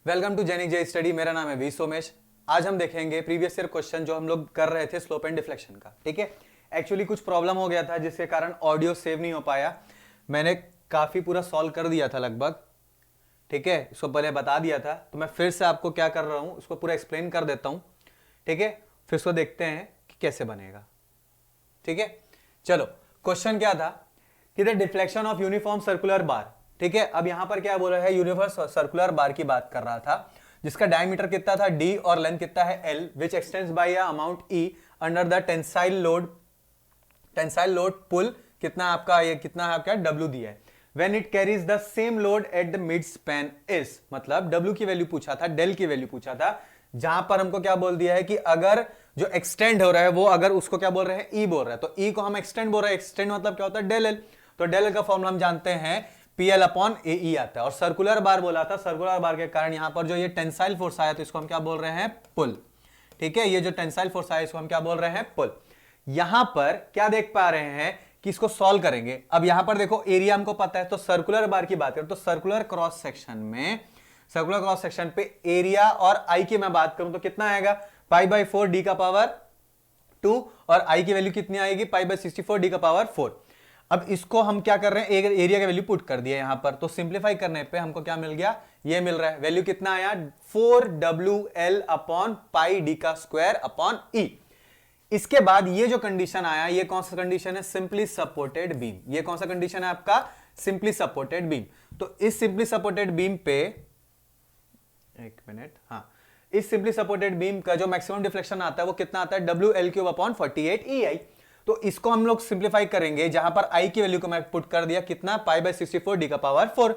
Welcome to जेनिक J study. मेरा नाम है वी सोमेश। आज हम देखेंगे प्रीवियस ईयर क्वेश्चन जो हम लोग कर रहे थे स्लोप एंड डिफ्लेक्शन का। ठीक है, एक्चुअली कुछ प्रॉब्लम हो गया था जिसके कारण ऑडियो सेव नहीं हो पाया। मैंने काफी पूरा सॉल्व कर दिया था लगभग। ठीक है, इसको पहले बता दिया था, तो मैं फिर से आपको क्या कर रहा हूं उसको पूरा एक्सप्लेन कर देता हूं। ठीक है, फिर उसको देखते हैं कि कैसे बनेगा। ठीक है, चलो क्वेश्चन क्या था कि the deflection of uniform circular bar. ठीक है, अब यहां पर क्या बोल रहा है, यूनिफॉर्म सर्कुलर बार की बात कर रहा था जिसका डायमीटर कितना था d और लेंथ कितना है l, which extends by a amount E under the tensile load pull कितना आपका, ये कितना है आपका W दिया है। When it carries the same load at the mid span is, मतलब W की वैल्यू पूछा था, डेल की वैल्यू पूछा था, जहां पर हमको क्या बोल दिया है कि अगर जो एक्सटेंड हो रहा है वो अगर उसको क्या बोल रहे हैं E बोल रहा है, तो E को हम एक्सटेंड बोल रहे हैं। एक्सटेंड मतलब क्या होता है, डेल एल। तो डेल एल का फॉर्मूला हम जानते हैं PL अपॉन AE आता है। और सर्कुलर बार बोला था, सर्कुलर बार के कारण यहां पर जो ये टेंसाइल फोर्स आया तो इसको हम क्या बोल रहे हैं, पुल। ठीक है, ये जो टेंसाइल फोर्स आया इसको हम क्या बोल रहे हैं, पुल। यहां पर क्या देख पा रहे हैं कि इसको सॉल्व करेंगे। अब यहां पर देखो एरिया हमको पता है, तो सर्कुलर बार की बात करें तो सर्कुलर क्रॉस सेक्शन पे एरिया और आई की मैं बात करूं तो कितना आएगा, π/4 d का पावर 2 और आई की वैल्यू कितनी आएगी, π/64 d का पावर 4। अब इसको हम क्या कर रहे हैं, एरिया का वैल्यू पुट कर दिया यहां पर, तो सिंप्लीफाई करने पे हमको क्या मिल गया, ये मिल रहा है। वैल्यू कितना आया, 4WL अपॉन पाई डी का स्क्वायर अपॉन ई। इसके बाद ये जो कंडीशन आया, ये कौन सा कंडीशन है, सिंपली सपोर्टेड बीम। ये कौन सा कंडीशन है आपका, सिंपली सपोर्टेड बीम। तो इस सिंपली सपोर्टेड बीम पे, एक मिनट, हाँ, इस सिंपली सपोर्टेड बीम का जो मैक्सिमम डिफ्लेक्शन आता है वो कितना आता है, WL³ अपॉन 48 EI। तो इसको हम लोग सिंप्लीफाई करेंगे, जहां पर आई की वैल्यू को मैं पुट कर दिया कितना, π/64 d का पावर 4।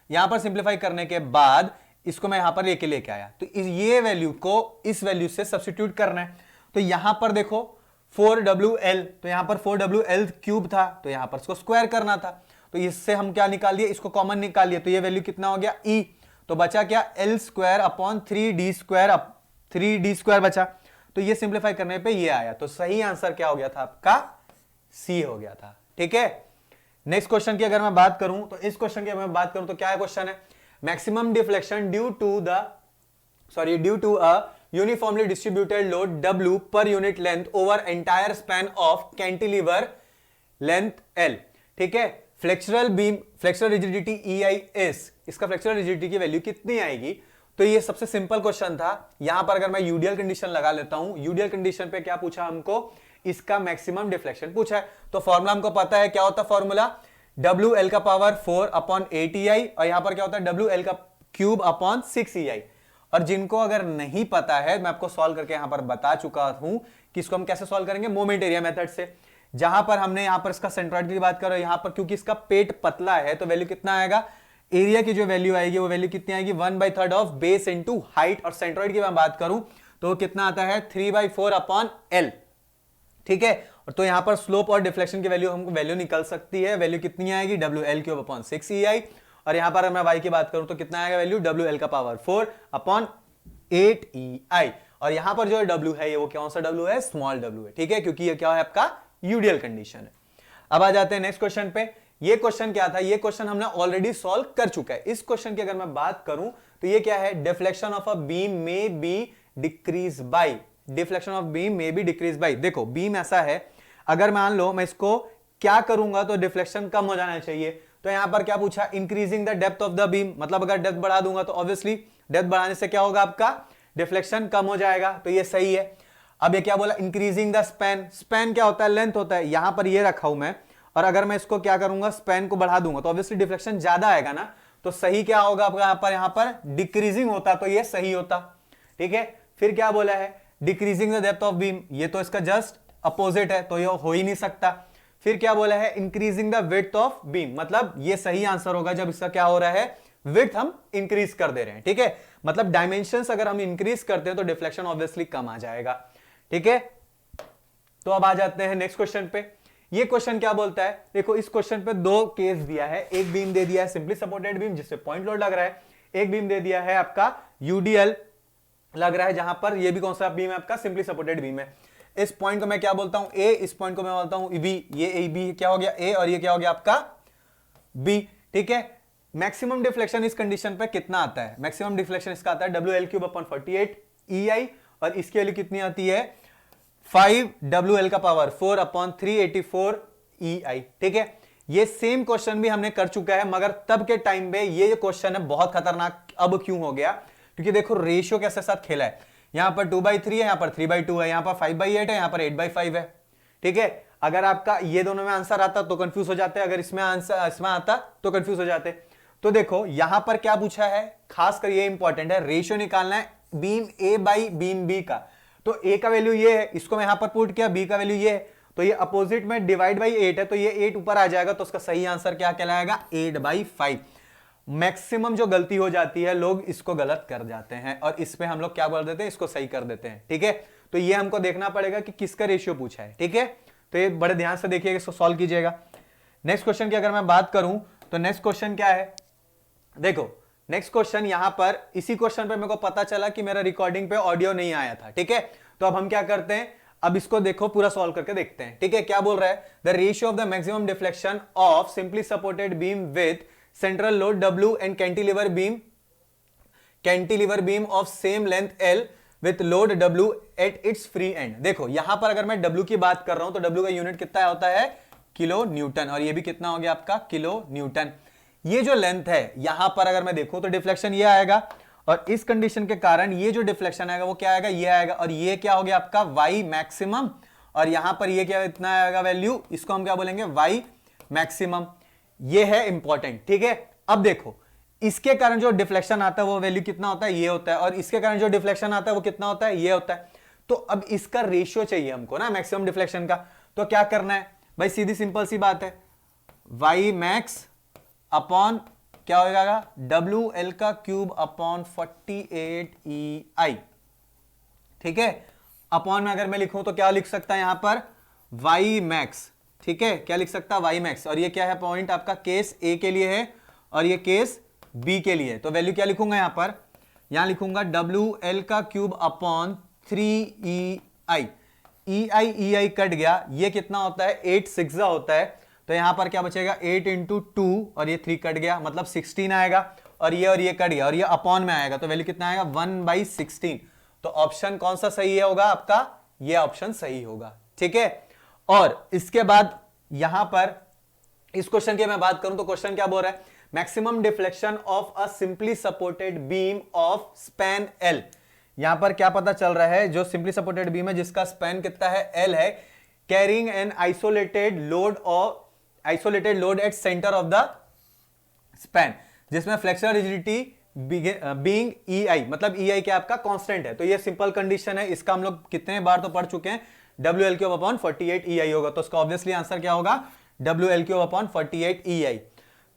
यहां पर सिंप्लीफाई करने के बाद इसको मैं यहां पर लेके आया, तो ये वैल्यू को इस वैल्यू से सब्स्टिट्यूट करना है। तो यहां पर देखो 4WL, तो यहां पर 4WL³ था, तो यहां पर इसको स्क्वायर करना था, तो इससे हम क्या निकाल दिए, इसको कॉमन निकाल लिया, तो ये वैल्यू कितना हो गया, E। तो बचा क्या, L² अपॉन 3D² बचा। तो ये सिंप्लीफाई करने पे ये आया, तो सही आंसर क्या हो गया था आपका, सी हो गया था। ठीक है, नेक्स्ट क्वेश्चन की अगर मैं बात करूं तो इस क्वेश्चन की मैं बात करूं तो क्या है क्वेश्चन है, maximum deflection due to a uniformly distributed load W per unit length over entire span of cantilever length L। ठीक है, फ्लेक्सुरल रिजिडिटी EI इज, इसका फ्लेक्सुरल रिजिडिटी की वैल्यू कितनी आएगी। तो ये सबसे सिंपल क्वेश्चन था। यहां पर अगर मैं यूडियल कंडीशन लगा लेता हूं, यूडियल कंडीशन पे क्या पूछा हमको, इसका मैक्सिमम डिफ्लेक्शन पूछा है। तो फॉर्मूला हमको पता है, क्या होता है फॉर्मूला, WL का पावर 4 अपॉन 8 EI, और यहां पर क्या होता है, WL का क्यूब अपॉन 6 EI। और जिनको अगर नहीं पता है, मैं आपको सॉल्व करके यहां पर बता चुका हूं कि इसको हम कैसे सॉल्व करेंगे, मोमेंट एरिया मेथड से। जहां पर हमने यहां पर इसका सेंट्रोइड की बात करो, यहां पर क्योंकि इसका पेट पतला है तो वैल्यू कितना आएगा, एरिया की जो वैल्यू आएगी वो वैल्यू कितनी आएगी, 1/3 ऑफ बेस इनटू हाइट। और सेंट्रोइड की मैं बात करूं तो कितना आता है, 3/4 अपॉन L। ठीक है, और तो यहां पर स्लोप और डिफ्लेक्शन की वैल्यू हमको वैल्यू निकल सकती है, वैल्यू कितनी आएगी, WL³ अपॉन 6 EI। और यहां पर मैं y की बात करूं तो कितना आएगा वैल्यू, WL का पावर 4 अपॉन 8 EI। और यहां पर जो W है ये वो कौन सा W है, स्मॉल W है। ठीक है, क्योंकि ये क्या है आपका यूडियल कंडीशन है। अब आ जाते हैं नेक्स्ट क्वेश्चन पे। ये क्वेश्चन क्या था, ये क्वेश्चन हमने ऑलरेडी सॉल्व कर चुका है। इस क्वेश्चन की अगर मैं बात करूं तो ये क्या है, deflection of a beam may be decrease by, deflection of beam may be decrease by. देखो बीम ऐसा है, अगर मान लो मैं इसको क्या करूंगा तो डिफ्लेक्शन कम हो जाना चाहिए। तो यहां पर क्या पूछा, increasing the depth of the beam, मतलब अगर डेप्थ बढ़ा दूंगा तो ऑब्वियसली डेप्थ बढ़ाने से क्या होगा, आपका डिफ्लेक्शन कम हो जाएगा, तो ये सही है। अब ये क्या बोला, इंक्रीजिंग द स्पैन, स्पैन क्या होता है, लेंथ होता है। यहां पर ये रखा हूं मैं, और अगर मैं इसको क्या करूंगा, स्पैन को बढ़ा दूंगा तो ऑब्वियसली डिफ्लेक्शन ज्यादा आएगा ना। तो सही क्या होगा आपका, यहां पर डिक्रीजिंग होता तो ये सही होता। ठीक है, फिर क्या बोला है, decreasing the depth of beam, ये तो इसका जस्ट अपोजिट है, तो ये हो ही नहीं सकता। फिर क्या बोला है, increasing the width of beam, मतलब ये सही आंसर होगा जब इसका क्या हो रहा है, विड्थ हम इंक्रीज कर दे रहे हैं। ठीक है, मतलब डायमेंशंस अगर हम इंक्रीज करते हैं तो डिफ्लेक्शन ऑब्वियसली कम आ जाएगा। ठीक है, तो अब आ जाते हैं नेक्स्ट क्वेश्चन पे। ये क्वेश्चन क्या बोलता है, देखो इस क्वेश्चन पे दो केस दिया है, एक बीम दे दिया है सिंपली सपोर्टेड बीम जिससे पॉइंट लोड लग रहा है, एक बीम दे दिया है आपका यूडीएल लग रहा है, जहां पर ये भी कौन सा बीम है आपका, सिंपली सपोर्टेड बीम है। इस पॉइंट को मैं क्या बोलता हूं, ए, इस पॉइंट को मैं बोलता हूं बी। ये ए बी क्या हो गया, ए, और ये क्या हो गया आपका बी। ठीक है, मैक्सिमम डिफ्लेक्शन इस कंडीशन पे कितना आता है? मैक्सिमम डिफ्लेक्शन इसका आता है WL3/48 EI, और इसकी वैल्यू कितनी आती है 5WL का पावर 4/384 EI। ठीक है, ये सेम क्वेश्चन भी हमने कर चुका है, मगर तब के टाइम पे ये क्वेश्चन है बहुत खतरनाक। अब क्यों हो गया? क्योंकि देखो रेशियो कैसे साथ खेला है, यहां पर 2/3 है, यहां पर 3/2 है, यहां पर 5/8 है, यहां पर 8/5 है। ठीक है, अगर आपका ये दोनों में आंसर आता तो कंफ्यूज हो जाते, अगर इसमें आंसर इसमें आता तो कंफ्यूज हो जाते। तो देखो यहां पर क्या पूछा है, खासकर ये इंपॉर्टेंट है, रेशियो निकालना है beam A by beam B का। तो ए का वैल्यू ये है, इसको मैं यहां पर पुट किया, बी का वैल्यू ये है, तो ये अपोजिट में डिवाइड बाई 8 है, तो ये 8 ऊपर आ जाएगा, तो उसका सही आंसर क्या कहलाएगा 8/5। मैक्सिमम जो गलती हो जाती है लोग इसको गलत कर जाते हैं, और इसमें हम लोग क्या बोल देते हैं, इसको सही कर देते हैं। ठीक है, तो ये हमको देखना पड़ेगा कि किसका रेशियो पूछा है। ठीक है, तो ये बड़े ध्यान से देखिएगा, इसको सॉल्व कीजिएगा। नेक्स्ट क्वेश्चन की अगर मैं बात करूं तो नेक्स्ट क्वेश्चन क्या है, देखो नेक्स्ट क्वेश्चन यहां पर, इसी क्वेश्चन पे मेरे को पता चला कि मेरा रिकॉर्डिंग पे ऑडियो नहीं आया था। ठीक है, तो अब हम क्या करते हैं, अब इसको देखो पूरा सॉल्व करके देखते हैं। ठीक है, क्या बोल रहा है, the ratio of the maximum deflection of simply supported beam width central load W and cantilever beam of same length L with load W at its free and. देखो यहां पर अगर मैं W की बात कर रहा हूं तो W का यूनिट कितना होता है किलो न्यूटन, और ये भी कितना हो गया आपका किलो न्यूटन। ये जो लेंथ है यहां पर अगर मैं देखूं तो डिफ्लेक्शन ये आएगा, और इस कंडीशन के कारण ये जो डिफ्लेक्शन आएगा वो क्या आएगा, ये आएगा, और ये क्या हो गया आपका y मैक्सिमम, और यहां पर ये क्या इतना आएगा वैल्यू, इसको हम क्या बोलेंगे y मैक्सिमम। ये है इंपॉर्टेंट। ठीक है, अब देखो इसके कारण जो डिफ्लेक्शन आता है वो वैल्यू कितना होता है, ये होता है, और इसके कारण जो डिफ्लेक्शन आता है वो कितना होता है, ये होता है। तो अब इसका रेशियो चाहिए हमको ना मैक्सिमम डिफ्लेक्शन का, तो क्या करना है भाई, सीधी सिंपल सी बात है, y मैक्स अपॉन क्या हो जाएगा WL का क्यूब अपॉन 48 EI। ठीक है, अपॉन में अगर मैं लिखूं तो क्या लिख सकता है यहां पर y मैक्स। ठीक है, क्या लिख सकता है y मैक्स, और ये क्या है पॉइंट आपका केस A के लिए है, और ये केस B के लिए। तो वैल्यू क्या लिखूंगा यहां पर, यहां लिखूंगा WL का क्यूब अपॉन 3 EI कट गया, ये कितना होता है 8 6 होता है, तो यहां पर क्या बचेगा 8 × 2, और ये 3 कट गया मतलब 16 आएगा, और ये कट गया, और ये अपॉन में आएगा, तो वैल्यू कितना आएगा 1/16। तो ऑप्शन कौन सा सही है होगा आपका, ये ऑप्शन सही होगा। ठीक है, और इसके बाद यहां पर इस क्वेश्चन की मैं बात करूं तो क्वेश्चन क्या बोल रहा है, maximum deflection of a simply supported beam of span L। यहां पर क्या पता चल रहा है, जो सिंपली सपोर्टेड बीम है जिसका स्पैन कितना है L है, carrying an isolated load at centre of the span, जिसमें फ्लेक्सुरल रिजिडिटी बीइंग EI, मतलब EI क्या आपका कांस्टेंट है। तो ये सिंपल कंडीशन है, इसका हम लोग कितने बार तो पढ़ चुके हैं, WL3/48 EI होगा, तो इसका ऑब्वियसली आंसर क्या होगा WL3/48 EI।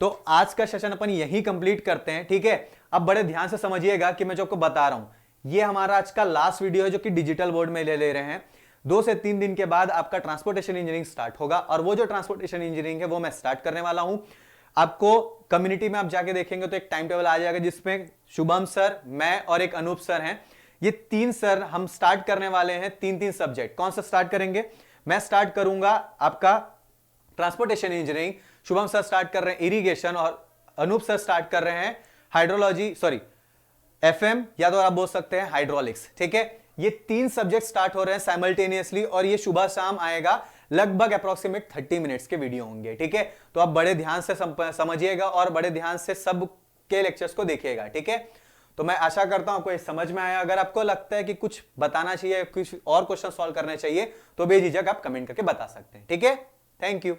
तो आज का सेशन अपन यही कंप्लीट करते हैं। ठीक है, अब बड़े ध्यान से समझिएगा कि मैं जो आपको बता रहा हूं, ये हमारा आज का लास्ट वीडियो है जो कि डिजिटल बोर्ड में ले रहे हैं। 2 से 3 दिन के बाद आपका ट्रांसपोर्टेशन इंजीनियरिंग स्टार्ट होगा, और वो जो ट्रांसपोर्टेशन इंजीनियरिंग है वो मैं स्टार्ट करने वाला हूं। आपको कम्युनिटी में आप जाके देखेंगे तो एक टाइम टेबल आ जाएगा जिसमें शुभम सर, मैं और एक अनूप सर हैं। ये 3 सर हम स्टार्ट करने वाले हैं 3 सब्जेक्ट। कौन सा स्टार्ट करेंगे, मैं स्टार्ट करूंगा आपका transportation engineering, Shubham sir start कर रहे हैं इरिगेशन, और अनूप सर स्टार्ट कर रहे हैं FM, या तो आप बोल सकते हैं हाइड्रोलिक्स। ठीक है, ये 3 सब्जेक्ट स्टार्ट हो रहे हैं साइमल्टेनियसली, और ये सुबह शाम आएगा, लगभग अप्रोक्सीमेट 30 मिनट्स के वीडियो होंगे। ठीक है, तो आप बड़े ध्यान से समझिएगा और बड़े ध्यान से सब के लेक्चर्स को देखिएगा। ठीक है, तो मैं आशा करता हूं आपको ये समझ में आया। अगर आपको लगता है कि कुछ बताना चाहिए, कुछ और क्वेश्चन सॉल्व करने चाहिए, तो बेझिझक आप कमेंट करके बता सकते हैं। ठीक है, थैंक यू।